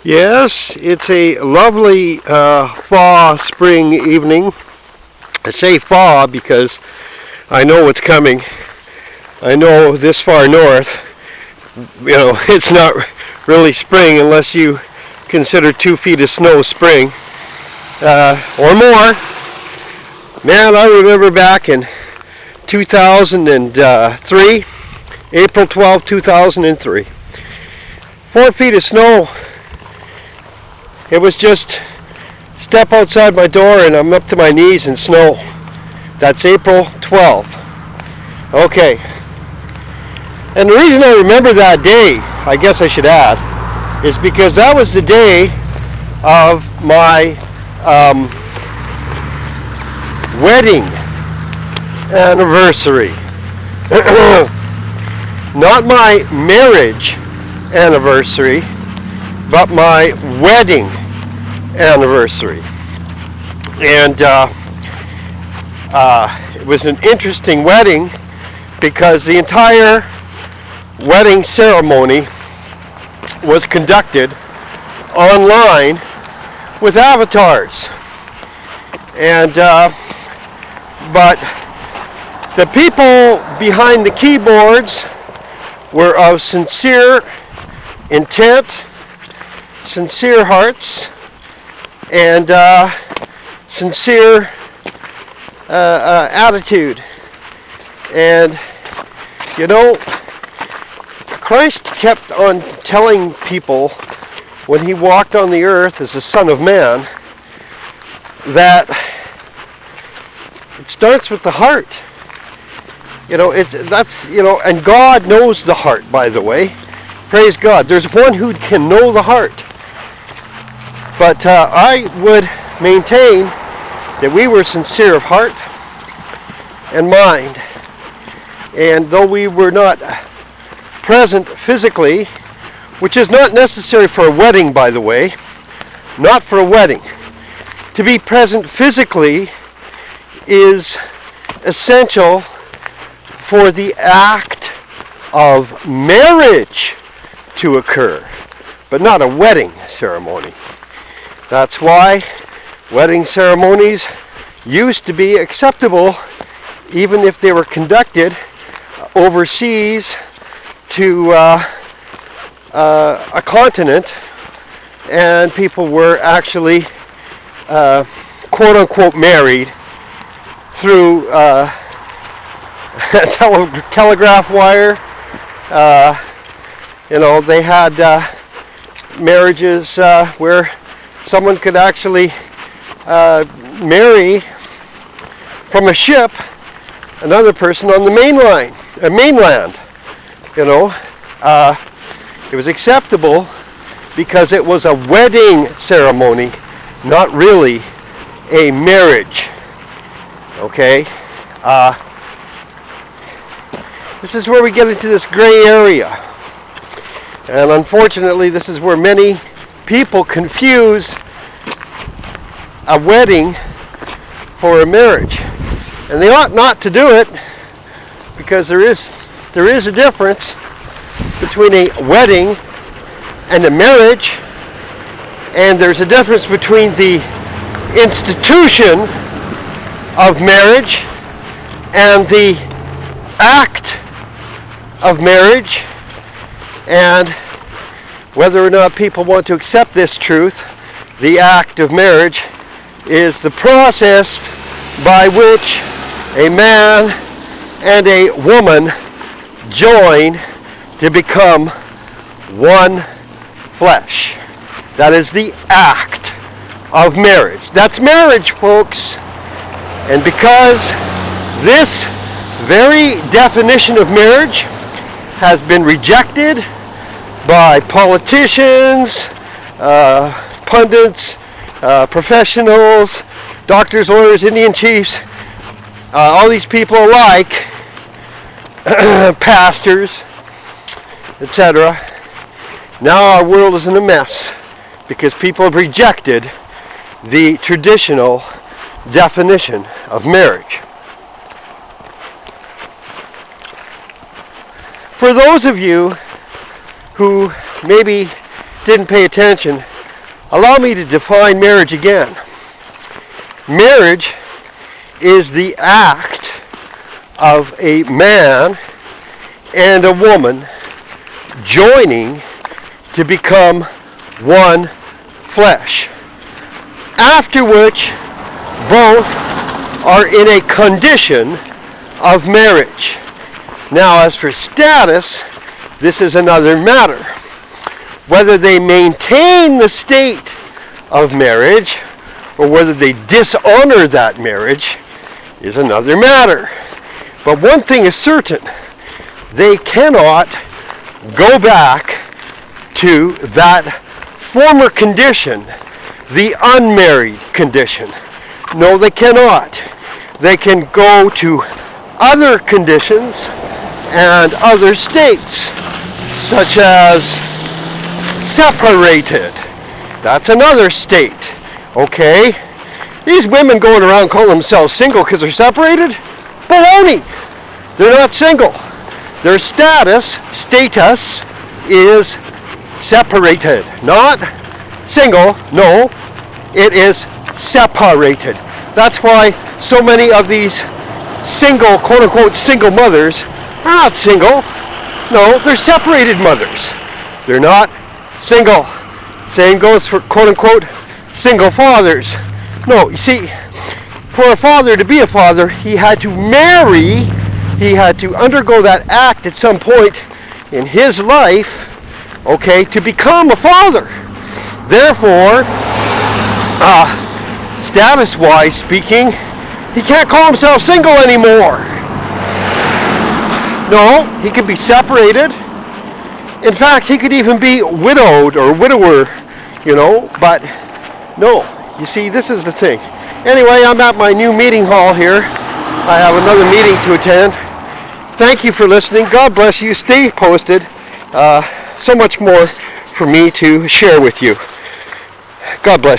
Yes, it's a lovely fall spring evening. I say fall because I know what's coming. I know this far north, it's not really spring unless you consider 2 feet of snow spring or more. Man, I remember back in 2003, April 12, 2003, 4 feet of snow. It was just step outside my door and I'm up to my knees in snow. That's April 12th. Okay. And the reason I remember that day, I guess I should add, is because that was the day of my wedding anniversary. Not my marriage anniversary, but my wedding anniversary. And it was an interesting wedding because the entire wedding ceremony was conducted online with avatars. And but the people behind the keyboards were of sincere intent, sincere hearts, and sincere attitude. And Christ kept on telling people when he walked on the earth as the Son of Man that it starts with the heart. And God knows the heart, by the way. Praise God. There's one who can know the heart. But I would maintain that we were sincere of heart and mind. And though we were not present physically, which is not necessary for a wedding, by the way, not for a wedding. To be present physically is essential for the act of marriage to occur, but not a wedding ceremony. That's why wedding ceremonies used to be acceptable even if they were conducted overseas to a continent and people were actually quote-unquote married through telegraph wire. They had marriages where someone could actually marry from a ship another person on the mainland. It was acceptable because it was a wedding ceremony, not really a marriage. Okay? This is where we get into this gray area. And unfortunately, this is where many people confuse a wedding for a marriage. And they ought not to do it because there is a difference between a wedding and a marriage, and there's a difference between the institution of marriage and the act of marriage. And whether or not people want to accept this truth, the act of marriage is the process by which a man and a woman join to become one flesh. That is the act of marriage. That's marriage, folks. And because this very definition of marriage has been rejected by politicians, pundits, professionals, doctors, lawyers, Indian chiefs, all these people alike, pastors, etc. Now our world is in a mess because people have rejected the traditional definition of marriage. For those of you who maybe didn't pay attention, allow me to define marriage again. Marriage is the act of a man and a woman joining to become one flesh, after which both are in a condition of marriage. Now, as for status, this is another matter. Whether they maintain the state of marriage or whether they dishonor that marriage is another matter. But one thing is certain, they cannot go back to that former condition, the unmarried condition. No, they cannot. They can go to other conditions and other states, such as separated. That's another state. Okay? These women going around calling themselves single because they're separated? Baloney! They're not single. Their status is separated. Not single, no. It is separated. That's why so many of these single, quote-unquote, single mothers are not single. No, they're separated mothers. They're not single. Same goes for, quote-unquote, single fathers. No, you see, for a father to be a father, he had to marry, he had to undergo that act at some point in his life, okay, to become a father. Therefore, status-wise speaking, he can't call himself single anymore. No, he could be separated. In fact, he could even be widowed or widower, but no. You see, this is the thing. Anyway, I'm at my new meeting hall here. I have another meeting to attend. Thank you for listening. God bless you. Stay posted. So much more for me to share with you. God bless you.